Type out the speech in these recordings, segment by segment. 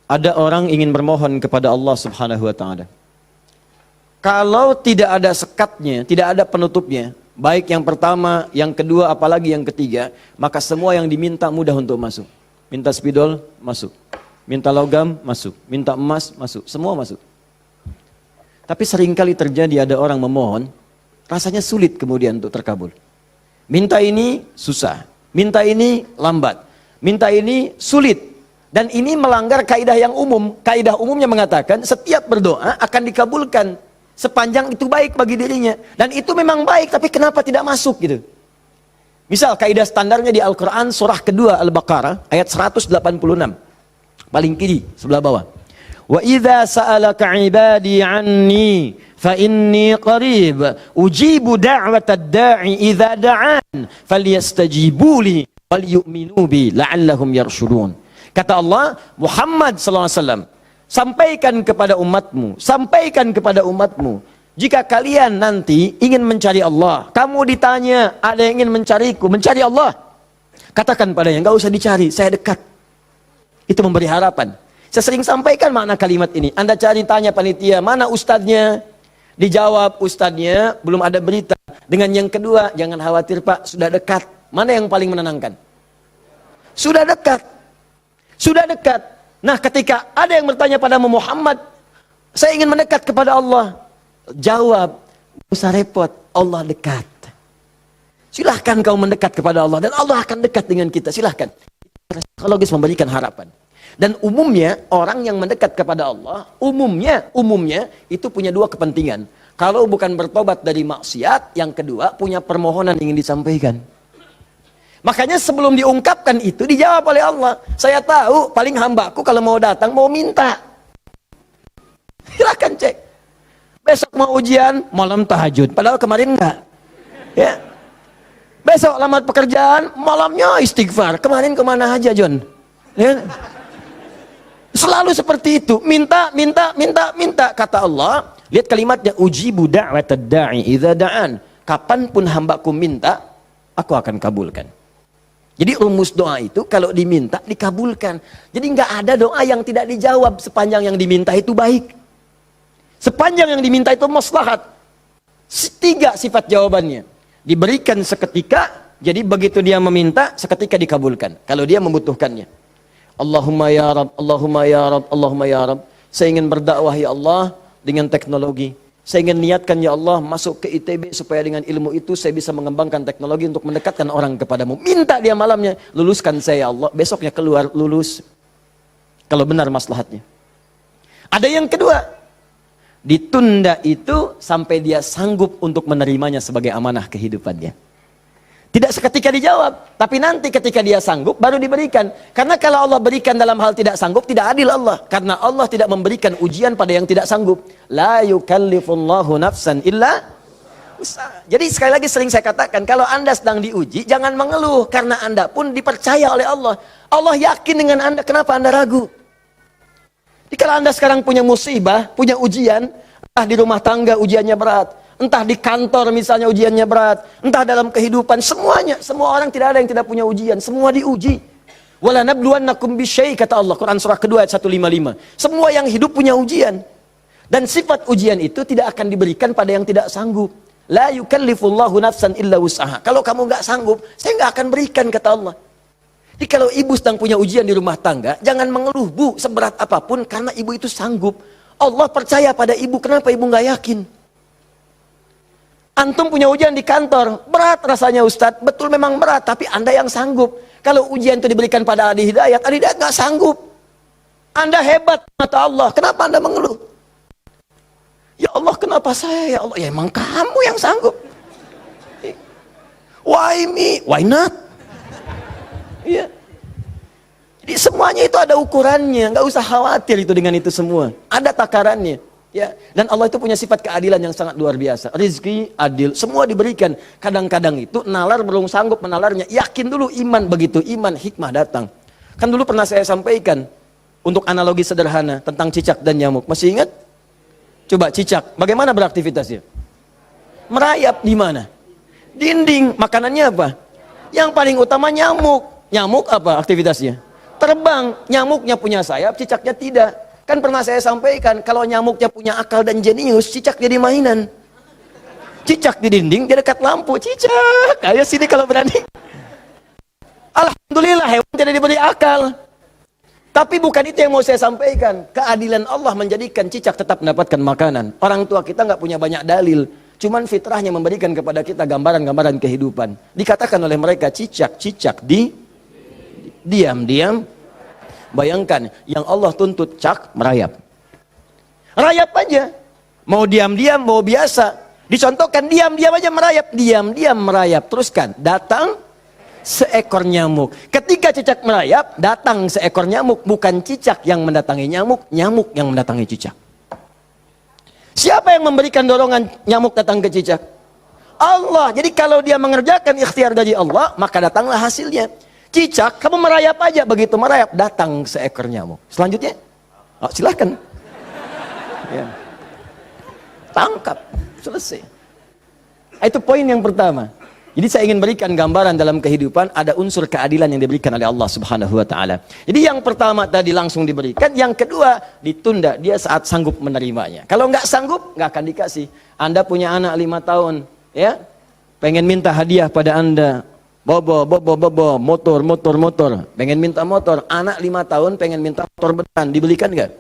Ada orang ingin bermohon kepada Allah Subhanahu wa taala. Kalau tidak ada sekatnya, tidak ada penutupnya, baik yang pertama, yang kedua, apalagi yang ketiga, maka semua yang diminta mudah untuk masuk. Minta spidol, masuk. Minta logam, masuk. Minta emas, masuk. Semua masuk. Tapi seringkali terjadi ada orang memohon, rasanya sulit kemudian untuk terkabul. Minta ini susah, minta ini lambat, minta ini sulit. Dan ini melanggar kaidah yang umum. Kaidah umumnya mengatakan setiap berdoa akan dikabulkan sepanjang itu baik bagi dirinya. Dan itu memang baik, tapi kenapa tidak masuk gitu? Misal kaidah standarnya di Al-Quran surah kedua Al-Baqarah ayat 186. Paling kiri sebelah bawah. Wa idza sa'alaka 'ibadi 'anni fa inni qarib ujibu da'watad da'i idza da'an falyastajibu li wal yu'minu bi la'allahum yarshudun. Kata Allah, Muhammad SAW, sampaikan kepada umatmu, jika kalian nanti ingin mencari Allah, kamu ditanya, ada yang ingin mencariku, mencari Allah, katakan padanya, enggak usah dicari, saya dekat. Itu memberi harapan. Saya sering sampaikan makna kalimat ini. Anda cari, tanya panitia, mana ustadznya? Dijawab, ustadznya belum ada berita. Dengan yang kedua, jangan khawatir Pak, sudah dekat. Mana yang paling menenangkan? Sudah dekat. Sudah dekat. Nah, ketika ada yang bertanya pada Muhammad, saya ingin mendekat kepada Allah. Jawab, tidak usah repot, Allah dekat. Silahkan kau mendekat kepada Allah, dan Allah akan dekat dengan kita, silahkan. Psikologis memberikan harapan. Dan umumnya, orang yang mendekat kepada Allah, umumnya, itu punya dua kepentingan. Kalau bukan bertobat dari maksiat, yang kedua, punya permohonan yang ingin disampaikan. Makanya sebelum diungkapkan itu dijawab oleh Allah. Saya tahu paling hambaku kalau mau datang mau minta. Silakan cek. Besok mau ujian, malam tahajud. Padahal kemarin enggak. Ya. Besok lamar pekerjaan, malamnya istighfar. Kemarin kemana aja John? Ya. Selalu seperti itu. Minta. Kata Allah. Lihat kalimatnya. Ujibu da'watad da'i idza da'an. Kapanpun hambaku minta, aku akan kabulkan. Jadi rumus doa itu kalau diminta dikabulkan. Jadi nggak ada doa yang tidak dijawab sepanjang yang diminta itu baik. Sepanjang yang diminta itu maslahat. 3 sifat jawabannya. Diberikan seketika, jadi begitu dia meminta seketika dikabulkan. Kalau dia membutuhkannya. Allahumma ya Rabb, Allahumma ya Rabb, Allahumma ya Rabb. Saya ingin berdakwah ya Allah dengan teknologi. Saya ingin niatkan ya Allah masuk ke ITB supaya dengan ilmu itu saya bisa mengembangkan teknologi untuk mendekatkan orang kepadamu. Minta dia malamnya, luluskan saya ya Allah. Besoknya keluar lulus. Kalau benar maslahatnya. Ada yang kedua. Ditunda itu sampai dia sanggup untuk menerimanya sebagai amanah kehidupannya. Tidak seketika dijawab, tapi nanti ketika dia sanggup baru diberikan. Karena kalau Allah berikan dalam hal tidak sanggup, tidak adil Allah. Karena Allah tidak memberikan ujian pada yang tidak sanggup. La yukallifullahu nafsan illa usaha. Jadi sekali lagi sering saya katakan, kalau Anda sedang diuji, jangan mengeluh. Karena Anda pun dipercaya oleh Allah. Allah yakin dengan Anda, kenapa Anda ragu? Jadi kalau Anda sekarang punya musibah, punya ujian, entah di rumah tangga ujiannya berat, entah di kantor misalnya ujiannya berat, entah dalam kehidupan, semuanya, semua orang tidak ada yang tidak punya ujian, semua diuji. Wala nabluwannakum bisyai, kata Allah, Quran surah kedua ayat 155. Semua yang hidup punya ujian. Dan sifat ujian itu tidak akan diberikan pada yang tidak sanggup. La yukallifullahu nafsan illa wus'aha. Kalau kamu nggak sanggup, saya nggak akan berikan, kata Allah. Jadi kalau ibu sedang punya ujian di rumah tangga, jangan mengeluh, Bu, seberat apapun, karena ibu itu sanggup. Allah percaya pada ibu, kenapa ibu nggak yakin? Antum punya ujian di kantor, berat rasanya Ustadz, betul memang berat, tapi Anda yang sanggup. Kalau ujian itu diberikan pada Adi Hidayat nggak sanggup. Anda hebat, kata Allah, kenapa Anda mengeluh? Ya Allah, kenapa saya? Ya Allah, ya emang kamu yang sanggup. Why me? Why not? Iya. Jadi semuanya itu ada ukurannya, nggak usah khawatir itu dengan itu semua. Ada takarannya. Ya, dan Allah itu punya sifat keadilan yang sangat luar biasa. Rizki adil, semua diberikan. Kadang-kadang itu nalar belum sanggup menalarnya. Yakin dulu iman, begitu iman hikmah datang. Kan dulu pernah saya sampaikan untuk analogi sederhana tentang cicak dan nyamuk. Masih ingat? Coba cicak, bagaimana beraktivitasnya? Merayap di mana? Dinding. Makanannya apa? Yang paling utama nyamuk. Nyamuk apa aktivitasnya? terbang, nyamuknya punya sayap, cicaknya tidak. Kan pernah saya sampaikan, kalau nyamuknya punya akal dan jenius, cicak jadi mainan. Cicak di dinding, dia dekat lampu, cicak. Ayo sini kalau berani. Alhamdulillah, hewan tidak diberi akal. Tapi bukan itu yang mau saya sampaikan. Keadilan Allah menjadikan cicak tetap mendapatkan makanan. Orang tua kita nggak punya banyak dalil. Cuman fitrahnya memberikan kepada kita gambaran-gambaran kehidupan. Dikatakan oleh mereka, cicak-cicak diam-diam. Bayangkan, yang Allah tuntut cak, merayap. Rayap aja. Mau diam-diam, mau biasa. Dicontohkan, diam-diam aja merayap. Diam-diam merayap. Teruskan, datang seekor nyamuk. Ketika cicak merayap, datang seekor nyamuk. Bukan cicak yang mendatangi nyamuk, nyamuk yang mendatangi cicak. Siapa yang memberikan dorongan nyamuk datang ke cicak? Allah. Jadi kalau dia mengerjakan ikhtiar dari Allah, maka datanglah hasilnya. Cicak, kamu merayap aja. Begitu merayap, datang seekor nyamuk. Selanjutnya, silahkan. Ya. Tangkap, selesai. Itu poin yang pertama. Jadi saya ingin berikan gambaran dalam kehidupan, ada unsur keadilan yang diberikan oleh Allah Subhanahu wa Ta'ala. Jadi yang pertama tadi langsung diberikan, yang kedua ditunda dia saat sanggup menerimanya. Kalau nggak sanggup, nggak akan dikasih. Anda punya anak 5 tahun, ya, pengen minta hadiah pada Anda, bobo, motor, pengen minta motor. Anak 5 tahun pengen minta motor beneran, dibelikan nggak?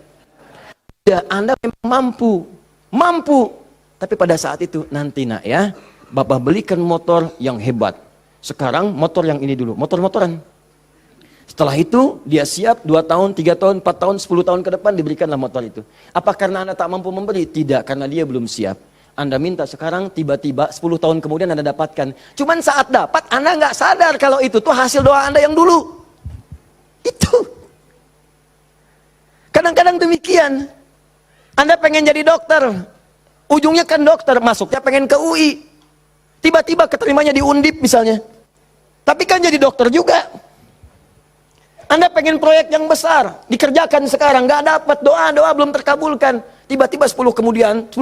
Ya, Anda memang mampu. Tapi pada saat itu nanti nak ya, Bapak belikan motor yang hebat. Sekarang motor yang ini dulu, motor-motoran. Setelah itu dia siap 2 tahun, 3 tahun, 4 tahun, 10 tahun ke depan diberikanlah motor itu. Apa karena Anda tak mampu memberi? Tidak, karena dia belum siap. Anda minta sekarang, tiba-tiba 10 tahun kemudian Anda dapatkan. Cuman saat dapat Anda nggak sadar kalau itu tuh hasil doa Anda yang dulu. Itu. Kadang-kadang demikian. Anda pengen jadi dokter, ujungnya kan dokter, masuknya pengen ke UI. Tiba-tiba keterimanya di Undip misalnya. Tapi kan jadi dokter juga. Anda pengen proyek yang besar, dikerjakan sekarang, nggak dapat, doa belum terkabulkan. Tiba-tiba 10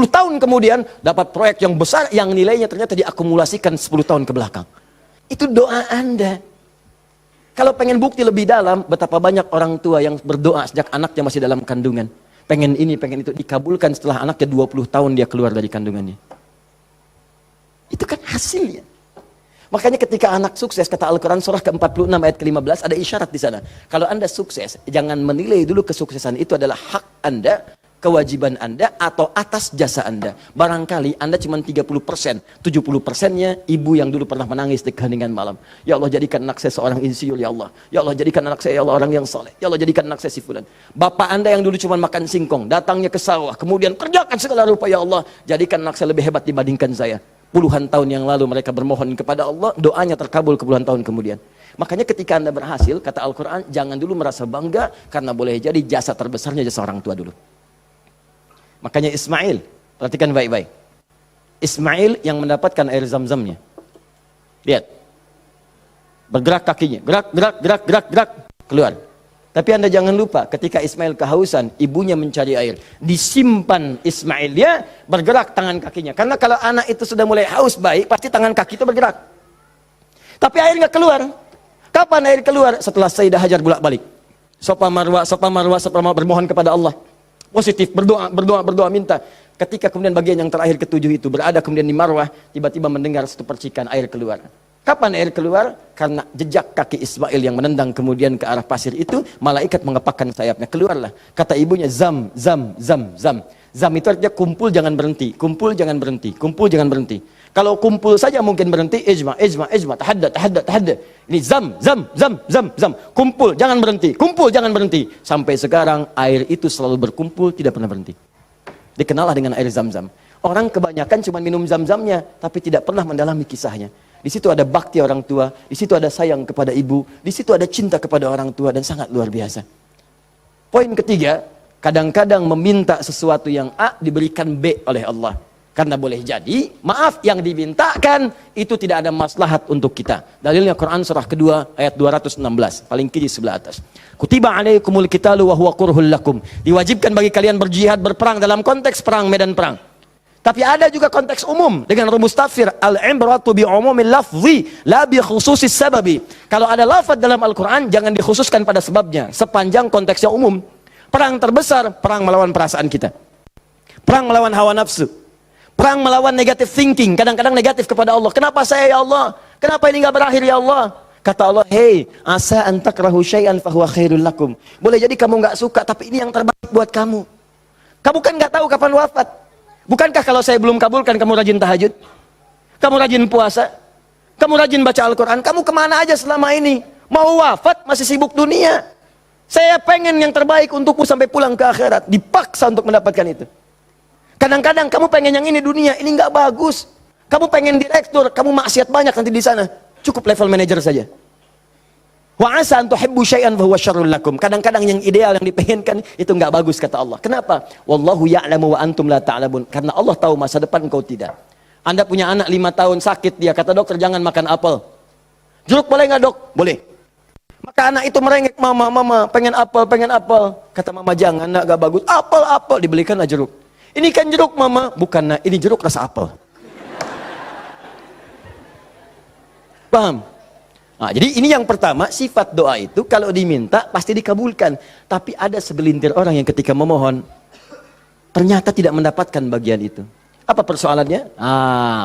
tahun kemudian, dapat proyek yang besar, yang nilainya ternyata diakumulasikan 10 tahun ke belakang. Itu doa Anda. Kalau pengen bukti lebih dalam, betapa banyak orang tua yang berdoa sejak anaknya masih dalam kandungan. Pengen ini, pengen itu, dikabulkan setelah anaknya 20 tahun dia keluar dari kandungannya. Itu kan hasilnya. Makanya ketika anak sukses, kata Al-Quran surah ke-46 ayat ke-15, ada isyarat di sana. Kalau Anda sukses, jangan menilai dulu kesuksesan itu adalah hak Anda, kewajiban Anda, atau atas jasa Anda. Barangkali Anda cuma 30%, 70%-nya ibu yang dulu pernah menangis di keheningan malam. Ya Allah, jadikan anak saya seorang insinyur, ya Allah. Ya Allah, jadikan anak saya, ya Allah, orang yang soleh. Ya Allah, jadikan anak saya si fulan. Bapak Anda yang dulu cuma makan singkong, datangnya ke sawah, kemudian kerjakan segala rupa, ya Allah. Jadikan anak saya lebih hebat dibandingkan saya. Puluhan tahun yang lalu mereka bermohon kepada Allah, doanya terkabul ke puluhan tahun kemudian. Makanya ketika Anda berhasil, kata Al-Quran, jangan dulu merasa bangga, karena boleh jadi jasa terbesarnya jasa orang tua dulu. Makanya Ismail, perhatikan baik-baik. Ismail yang mendapatkan air zam-zamnya. Lihat. Bergerak kakinya, gerak, keluar. Tapi Anda jangan lupa, ketika Ismail kehausan, ibunya mencari air. Disimpan Ismail, dia bergerak tangan kakinya. Karena kalau anak itu sudah mulai haus baik, pasti tangan kaki itu bergerak. Tapi air nggak keluar. Kapan air keluar? Setelah Sayyidah Hajar bolak-balik. Safa Marwah bermohon kepada Allah. Positif, berdoa, minta. Ketika kemudian bagian yang terakhir ketujuh itu berada kemudian di Marwah, tiba-tiba mendengar satu percikan air keluar. Kapan air keluar? Karena jejak kaki Ismail yang menendang kemudian ke arah pasir itu, malaikat mengepakkan sayapnya. Keluarlah. Kata ibunya, zam. Zam itu artinya kumpul jangan berhenti. Kumpul jangan berhenti. Kumpul jangan berhenti. Kalau kumpul saja mungkin berhenti, ijma. Tahadda. Ini zam. Kumpul jangan berhenti. Kumpul jangan berhenti. Sampai sekarang air itu selalu berkumpul, tidak pernah berhenti. Dikenallah dengan air zam-zam. Orang kebanyakan cuma minum zam-zamnya, tapi tidak pernah mendalami kisahnya. Di situ ada bakti orang tua, di situ ada sayang kepada ibu, di situ ada cinta kepada orang tua, dan sangat luar biasa. Poin ketiga, kadang-kadang meminta sesuatu yang A diberikan B oleh Allah. Karena boleh jadi, maaf, yang dimintakan itu tidak ada maslahat untuk kita. Dalilnya Quran surah kedua ayat 216, paling kiri sebelah atas. Kutiba alaikumul qitalu wa huwa kurhul lakum. Diwajibkan bagi kalian berjihad, berperang dalam konteks perang, medan perang. Tapi ada juga konteks umum dengan rumus tafsir, al-ibratu bi umumil lafzi la bi khususis sababi. Kalau ada lafaz dalam Al-Qur'an jangan dikhususkan pada sebabnya, sepanjang konteksnya umum. Perang terbesar, perang melawan perasaan kita. Perang melawan hawa nafsu. Perang melawan negative thinking, kadang-kadang negatif kepada Allah. Kenapa saya ya Allah? Kenapa ini enggak berakhir ya Allah? Kata Allah, "Hei, asa an takrahu syai'an fahuwa khairul lakum." Boleh jadi kamu enggak suka, tapi ini yang terbaik buat kamu. Kamu kan enggak tahu kapan wafat. Bukankah kalau saya belum kabulkan kamu rajin tahajud? Kamu rajin puasa? Kamu rajin baca Al-Quran? Kamu kemana aja selama ini? Mau wafat masih sibuk dunia. Saya pengen yang terbaik untukmu sampai pulang ke akhirat. Dipaksa untuk mendapatkan itu. Kadang-kadang kamu pengen yang ini dunia, ini nggak bagus. Kamu pengen direktur, kamu maksiat banyak nanti di sana. Cukup level manager saja. Wa asa an tuhibbu syai'an fa huwa syarrul lakum. Kadang-kadang yang ideal yang dipengenkan itu enggak bagus kata Allah. Kenapa? Wallahu ya'lamu wa antum la ta'lamun. Karena Allah tahu masa depan engkau tidak. Anda punya anak 5 tahun sakit, dia kata dokter jangan makan apel. Jeruk boleh enggak, Dok? Boleh. Maka anak itu merengek, "Mama, pengen apel, pengen apel." Kata mama, "Jangan, nak, enggak bagus." "Apel." Dibelikanlah jeruk. "Ini kan jeruk, Mama." "Bukan, nak, ini jeruk rasa apel." Paham? Nah, jadi ini yang pertama, sifat doa itu kalau diminta pasti dikabulkan. Tapi ada segelintir orang yang ketika memohon ternyata tidak mendapatkan bagian itu. Apa persoalannya?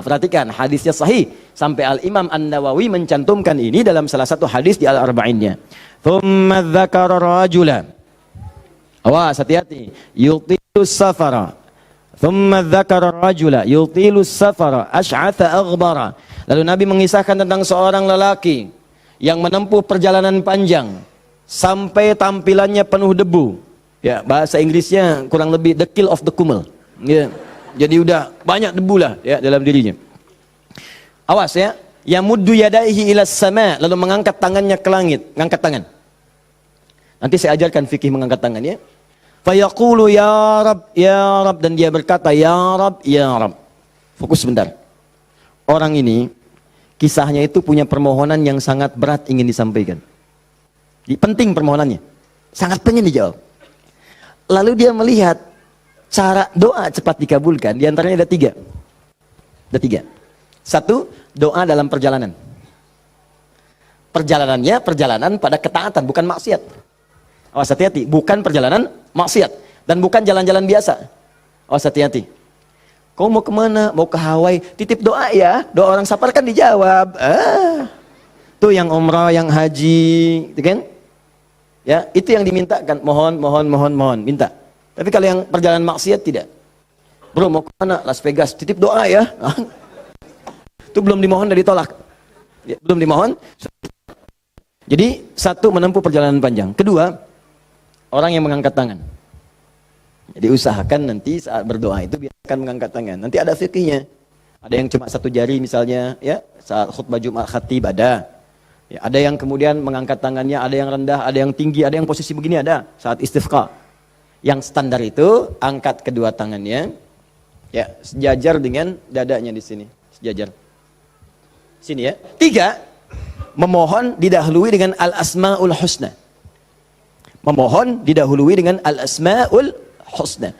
Perhatikan, hadisnya sahih. Sampai Al-Imam An-Nawawi mencantumkan ini dalam salah satu hadis di Al-Arba'innya. Thumma dzakara rajula. Awas, hati-hati. Yutilus safara. Thumma dzakara rajula yutilus safara asy'atha aghbara. Lalu Nabi mengisahkan tentang seorang lelaki yang menempuh perjalanan panjang sampai tampilannya penuh debu. Ya, bahasa Inggrisnya kurang lebih the kill of the kumel. Ya. Jadi udah banyak debu lah ya dalam dirinya. Awas ya, yamuddu yadaihi ila sama, lalu mengangkat tangannya ke langit, ngangkat tangan. Nanti saya ajarkan fikih mengangkat tangan ya. Fa yaqulu ya Rab, dan dia berkata ya Rab, ya Rab. Fokus sebentar. Orang ini kisahnya itu punya permohonan yang sangat berat ingin disampaikan. Penting permohonannya. Sangat pengen dijawab. Lalu dia melihat cara doa cepat dikabulkan. Di antaranya ada 3. Ada 3. 1, doa dalam perjalanan. Perjalanannya perjalanan pada ketaatan, bukan maksiat. Awas hati-hati, bukan perjalanan maksiat. Dan bukan jalan-jalan biasa. Awas hati-hati. Kau mau kemana? Mau ke Hawaii? Titip doa ya. Doa orang safar kan dijawab. Tuh yang umrah, yang haji, gitu kan? Ya, itu yang dimintakan. Mohon, minta. Tapi kalau yang perjalanan maksiat tidak. Bro, mau kemana? Las Vegas. Titip doa ya. Itu belum dimohon dan ditolak. Ya, belum dimohon. Jadi 1, menempuh perjalanan panjang. 2, orang yang mengangkat tangan. Jadi usahakan nanti saat berdoa itu biarkan mengangkat tangan. Nanti ada fikihnya. Ada yang cuma 1 jari misalnya, ya saat khutbah Jumat khatib ada. Ya, ada yang kemudian mengangkat tangannya, ada yang rendah, ada yang tinggi, ada yang posisi begini ada saat istisqa. Yang standar itu angkat kedua tangannya, ya sejajar dengan dadanya di sini, sejajar. Sini ya. 3, memohon didahului dengan al-asmaul husna. Memohon didahului dengan al-asmaul husna.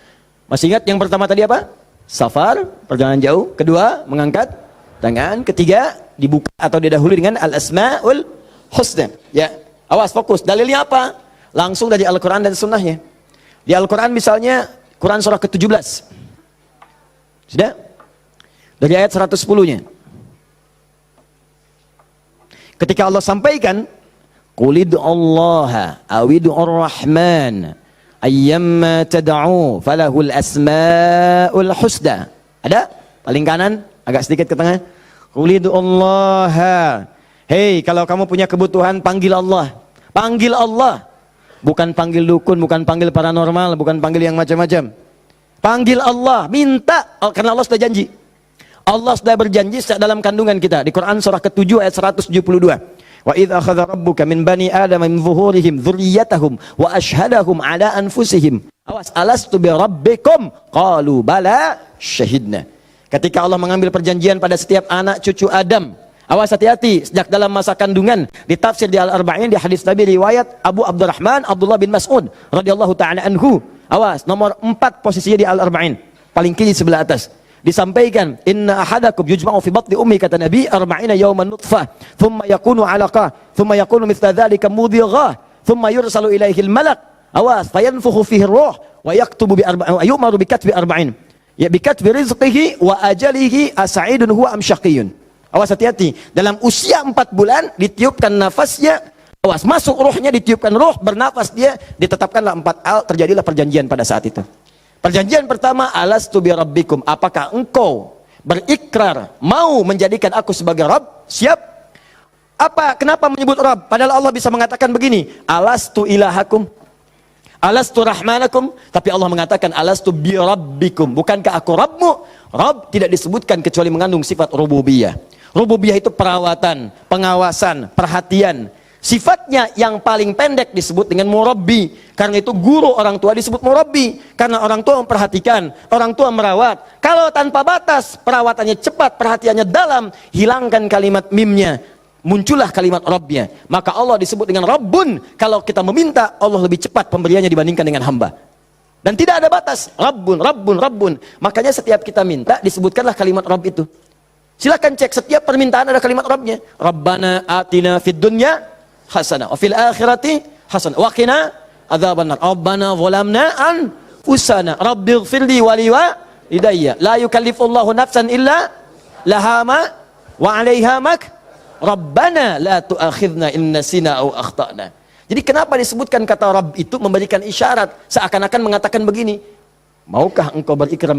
Masih ingat yang pertama tadi apa? Safar, perjalanan jauh. 2, mengangkat tangan. 3, dibuka atau didahului dengan al-asmaul husna. Ya, awas fokus. Dalilnya apa? Langsung dari Al-Quran dan Sunnahnya. Di Al-Quran misalnya Quran surah ke-17. Sudah? Dari ayat 110-nya. Ketika Allah sampaikan, Qulid Allah awidur rahman ayyamma tad'u falahul asmaul husna. Ada? Paling kanan, agak sedikit ke tengah. Qulidu Allah. Hei, kalau kamu punya kebutuhan, panggil Allah. Panggil Allah. Bukan panggil dukun, bukan panggil paranormal, bukan panggil yang macam-macam. Panggil Allah, minta, karena Allah sudah janji. Allah sudah berjanji dalam kandungan kita. Di Quran surah ke-7 ayat 172. Wa idz akhadha rabbuka min bani adam min zuhurihim dzurriyyatahum wa ashhadahum ala anfusihim. Awas, alastu bi rabbikum? Qalu bala syahidna. Ketika Allah mengambil perjanjian pada setiap anak cucu Adam. Awas hati-hati, sejak dalam masa kandungan. Ditafsir di Al-Arba'in di hadis Nabi riwayat Abu Abdurrahman Abdullah bin Mas'ud radhiyallahu taala anhu. Awas, nomor 4 posisinya di Al-Arba'in. Paling kiri sebelah atas. disampaikan, inna ahadakum yujma'u fi batni ummi, kata Nabi, arba'ina yawman nutfah, thumma yakunu 'alaqah, thumma yakunu mithla dhalika mudhighah, thumma yursalu ilaihi al-malak, awas, fayanfukhu fihi ar-ruh, wa yaktubu yu'maru bi katbi arba'in. Ya bi katbi rizqihi wa ajalihi as'idun huwa am syaqiyyun. Awas, hati-hati. Dalam usia 4 bulan ditiupkan nafasnya, awas, masuk ruhnya, ditiupkan ruh, bernafas dia, ditetapkanlah 4 hal, terjadilah perjanjian pada saat itu. Perjanjian pertama, alastu bi rabbikum, apakah engkau berikrar mau menjadikan aku sebagai Rabb? Siap. Apa? Kenapa menyebut Rabb? Padahal Allah bisa mengatakan begini, alastu ilahakum, alastu rahmanakum, tapi Allah mengatakan alastu bi rabbikum, bukankah aku Rabbmu? Rabb tidak disebutkan kecuali mengandung sifat rububiyah. Rububiyah itu perawatan, pengawasan, perhatian. Sifatnya yang paling pendek disebut dengan murabbi. Karena itu guru orang tua disebut murabbi. Karena orang tua memperhatikan, orang tua merawat. Kalau tanpa batas, perawatannya cepat, perhatiannya dalam, hilangkan kalimat mimnya, muncullah kalimat Rabbnya. Maka Allah disebut dengan Rabbun. Kalau kita meminta, Allah lebih cepat pemberiannya dibandingkan dengan hamba. Dan tidak ada batas. Rabbun, Rabbun, Rabbun. Makanya setiap kita minta, disebutkanlah kalimat Rabb itu. Silakan cek, setiap permintaan ada kalimat Rabbnya. Rabbana atina fid dunya hasanah wa fil akhirati hasanah wa qina adzabannar. Rabbana zalamna anfusana rabbighfirli wa liwalidayya la yukallifullahu nafsan illa laha ma wa 'alaiha mak Rabbana la tu'akhidna in nasina aw akhtana. Jadi kenapa disebutkan kata Rabb itu memberikan isyarat, seakan-akan mengatakan begini, maukah engkau berikrar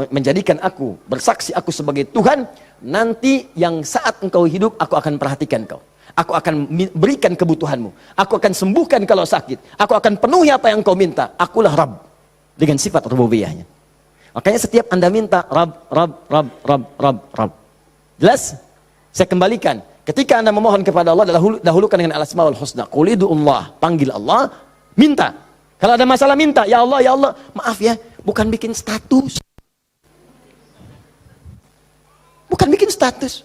menjadikan aku, bersaksi aku sebagai Tuhan, nanti yang saat engkau hidup aku akan perhatikan kau, aku akan berikan kebutuhanmu, aku akan sembuhkan kalau sakit, aku akan penuhi apa yang kau minta, akulah Rabb, dengan sifat rububiyahnya. Makanya setiap Anda minta Rabb, Rabb, Rabb, Rabb, Rabb, Rabb. Jelas? Saya kembalikan, ketika Anda memohon kepada Allah, dahulukan dengan al-asmaul husna. Qul ud'ullah, panggil Allah, minta. Kalau ada masalah minta, ya Allah, ya Allah. Maaf ya, bukan bikin status. Bukan bikin status.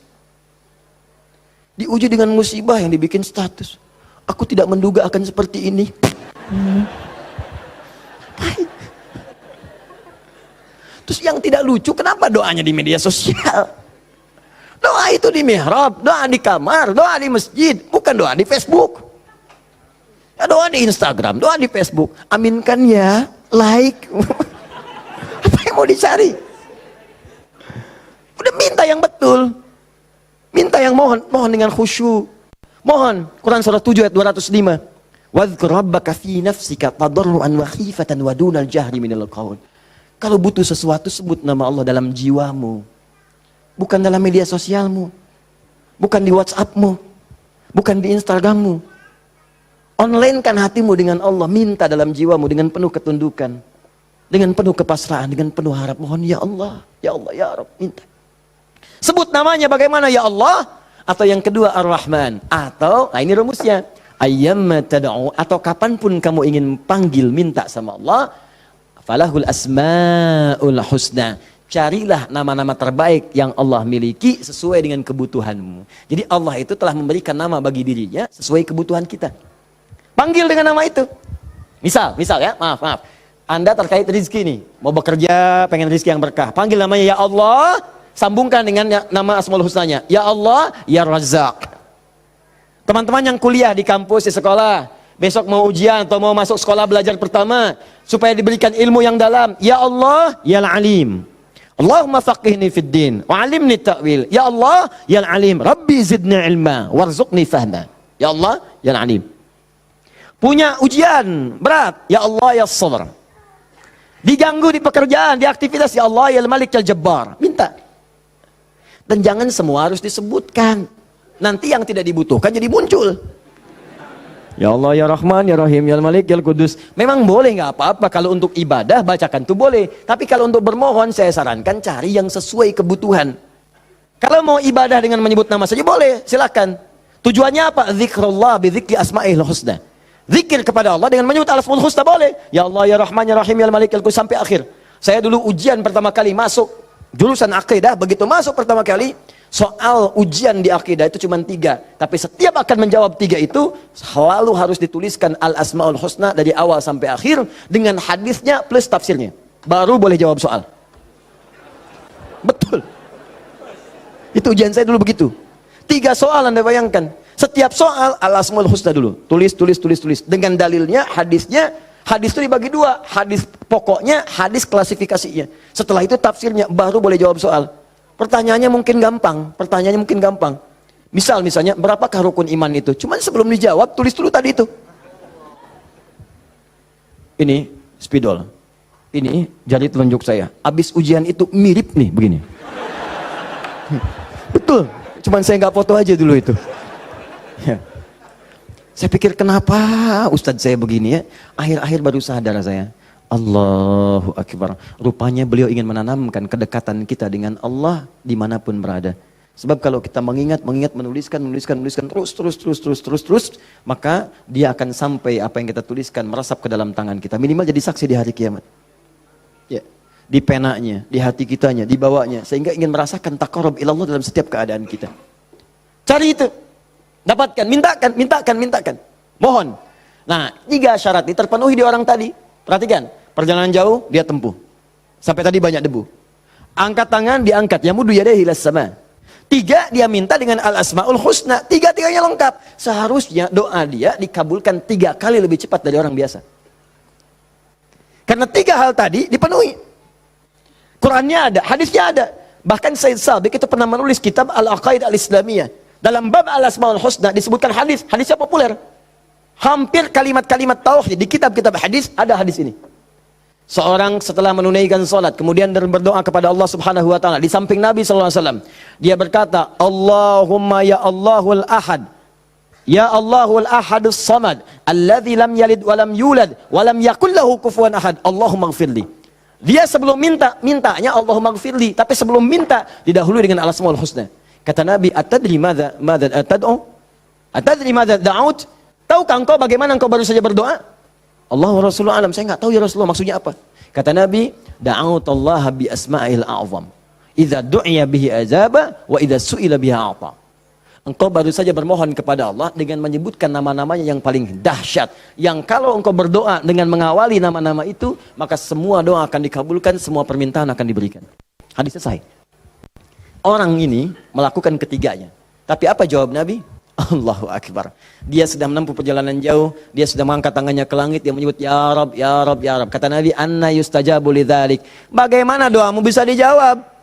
Diuji dengan musibah yang dibikin status. Aku tidak menduga akan seperti ini. Terus yang tidak lucu, kenapa doanya di media sosial? Doa itu di mihrab, doa di kamar, doa di masjid, bukan doa di Facebook. Ya, doa di Instagram, doa di Facebook. Aminkan ya, like. Apa yang mau dicari? Udah minta yang betul. Minta yang mohon dengan khusyuk. Mohon, Quran surah 7 ayat 205. Wadhkur rabbaka fi nafsika tadarruan wa khifatan wa dunal jahri minal qaul. Kalau butuh sesuatu, sebut nama Allah dalam jiwamu. Bukan dalam media sosialmu, bukan di WhatsAppmu, bukan di Instagrammu. Online-kan hatimu dengan Allah, minta dalam jiwamu dengan penuh ketundukan, dengan penuh kepasrahan, dengan penuh harap. Mohon ya Allah, ya Allah, ya Rabb, minta. Sebut namanya bagaimana, ya Allah, atau yang kedua Ar-Rahman, atau, nah ini rumusnya, ayyamma tad'u, atau kapanpun kamu ingin panggil minta sama Allah, falahul asmaul husna. Carilah nama-nama terbaik yang Allah miliki sesuai dengan kebutuhanmu. Jadi Allah itu telah memberikan nama bagi dirinya sesuai kebutuhan kita. Panggil dengan nama itu. Misal ya, maaf. Anda terkait rezeki nih, mau bekerja, pengen rezeki yang berkah. Panggil namanya ya Allah, sambungkan dengan nama Asmaul Husnanya. Ya Allah, ya Razzaq. Teman-teman yang kuliah di kampus, di sekolah, besok mau ujian atau mau masuk sekolah belajar pertama, supaya diberikan ilmu yang dalam. Ya Allah, ya Alim. Allahumma faqihni fid din wa 'allimni ta'wil. Ya Allah, ya Alim, Rabbi zidni ilma warzuqni fahma. Ya Allah, ya Alim. Punya ujian berat, ya Allah, ya Sabr. Diganggu di pekerjaan, di aktivitas, ya Allah, ya Malik, ya Jabbar. Minta. Dan jangan semua harus disebutkan. Nanti yang tidak dibutuhkan jadi muncul. Ya Allah, ya Rahman, ya Rahim, ya Malik, ya Kudus. Memang boleh, nggak apa-apa. Kalau untuk ibadah, bacakan itu boleh. Tapi kalau untuk bermohon, saya sarankan cari yang sesuai kebutuhan. Kalau mau ibadah dengan menyebut nama saja boleh, silakan. Tujuannya apa? Zikrullah bidzikri asma'il husna. Zikir kepada Allah dengan menyebut al-asmaul husna boleh. Ya Allah, ya Rahman, ya Rahim, ya Malik, ya Kudus, sampai akhir. Saya dulu ujian pertama kali masuk jurusan akidah, begitu masuk pertama kali, soal ujian di akidah itu cuma 3, tapi setiap akan menjawab 3 itu selalu harus dituliskan al-asmaul husna dari awal sampai akhir dengan hadisnya plus tafsirnya, baru boleh jawab soal. Betul. Itu ujian saya dulu begitu. 3 soal Anda bayangkan. Setiap soal al-asmaul husna dulu. Tulis. Dengan dalilnya, hadisnya. Hadis itu dibagi 2. Hadis pokoknya, hadis klasifikasinya. Setelah itu tafsirnya, baru boleh jawab soal. Pertanyaannya mungkin gampang. Misalnya, berapakah rukun iman itu? Cuman sebelum dijawab, tulis dulu tadi itu. Ini spidol. Ini jari telunjuk saya. Habis ujian itu mirip nih, begini. Betul. Cuman saya nggak foto aja dulu itu. Ya. Saya pikir kenapa Ustadz saya begini ya. Akhir-akhir baru sadar saya. Allahu Akbar. Rupanya beliau ingin menanamkan kedekatan kita dengan Allah dimanapun berada. Sebab kalau kita mengingat, menuliskan terus, maka dia akan sampai apa yang kita tuliskan merasap ke dalam tangan kita. Minimal jadi saksi di hari kiamat. Ya. Di penanya, di hati kitanya, di bawahnya. Sehingga ingin merasakan taqarrub ilallah dalam setiap keadaan kita. Cari itu. Dapatkan, mintakan. Mohon. Nah, 3 syarat ini terpenuhi di orang tadi. Perhatikan, perjalanan jauh dia tempuh. Sampai tadi banyak debu. Angkat tangan diangkat, yamudu yadayhi ilas sama. 3 dia minta dengan al-asmaul husna. 3-tiganya lengkap. Seharusnya doa dia dikabulkan 3 kali lebih cepat dari orang biasa. Karena 3 hal tadi dipenuhi. Qurannya ada, hadisnya ada. Bahkan Sayyid Sabiq itu pernah menulis kitab Al-Aqaid Al-Islamiyah. Dalam bab al-asmaul husna disebutkan hadisnya populer. Hampir kalimat-kalimat tauhid di kitab-kitab hadis ada hadis ini. Seorang setelah menunaikan salat kemudian berdoa kepada Allah Subhanahu wa taala di samping Nabi sallallahu alaihi wasallam. Dia berkata, "Allahumma ya Allahul Ahad. Ya Allahul Ahadus Samad, alladzi lam yalid wa lam yulad wa lam yakul lahu kufuwan ahad. Allahumma ighfirli." Dia sebelum mintanya Allahumma ighfirli, tapi sebelum minta didahului dengan al-asmaul husna. Kata Nabi, "Atadri madza tad'u? Atadri madza da'ut?" Tahukah engkau bagaimana engkau baru saja berdoa? Allah wa Rasulullah alam, saya enggak tahu ya Rasulullah maksudnya apa. Kata Nabi, "Da'utallaha bi asma'il a'zam. Idza du'iya bihi azaba wa idza su'ila biha a'ta." Engkau baru saja bermohon kepada Allah dengan menyebutkan nama-namanya yang paling dahsyat. Yang kalau engkau berdoa dengan mengawali nama-nama itu, maka semua doa akan dikabulkan, semua permintaan akan diberikan. Hadis selesai. Orang ini melakukan ketiganya. Tapi apa jawab Nabi? Allahu Akbar. Dia sudah menempuh perjalanan jauh, dia sudah mengangkat tangannya ke langit, dia menyebut ya Rab, ya Rab, ya Rab. Kata Nabi, "Anna yustajabu lidzalik." Bagaimana doamu bisa dijawab?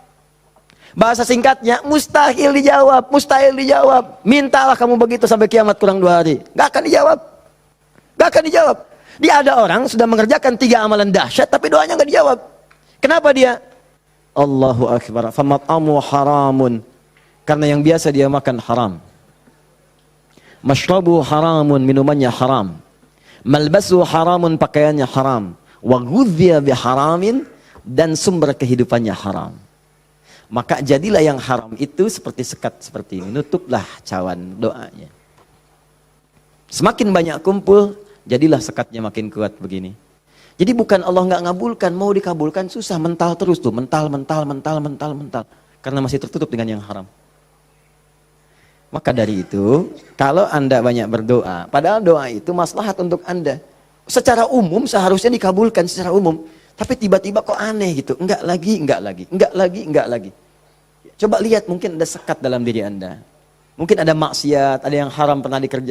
Bahasa singkatnya, mustahil dijawab. Mintalah kamu begitu sampai kiamat kurang 2 hari. Gak akan dijawab. Dia ada orang sudah mengerjakan 3 amalan dahsyat tapi doanya gak dijawab. Kenapa dia? Allahu Akbar. Famat'amu haramun. Karena yang biasa dia makan haram. Mashrabu haramun, minumannya haram. Malbasu haramun, pakaiannya haram. Wa ghudhiya biharamin, dan sumber kehidupannya haram. Maka jadilah yang haram itu seperti sekat seperti ini. Nutuplah cawan doanya. Semakin banyak kumpul, jadilah sekatnya makin kuat begini. Jadi bukan Allah nggak ngabulkan, mau dikabulkan susah, mental terus tuh, mental. Karena masih tertutup dengan yang haram. Maka dari itu, kalau Anda banyak berdoa, padahal doa itu maslahat untuk Anda. Secara umum seharusnya dikabulkan secara umum. Tapi tiba-tiba kok aneh gitu, enggak lagi. Coba lihat, mungkin ada sekat dalam diri Anda. Mungkin ada maksiat, ada yang haram pernah dikerjakan.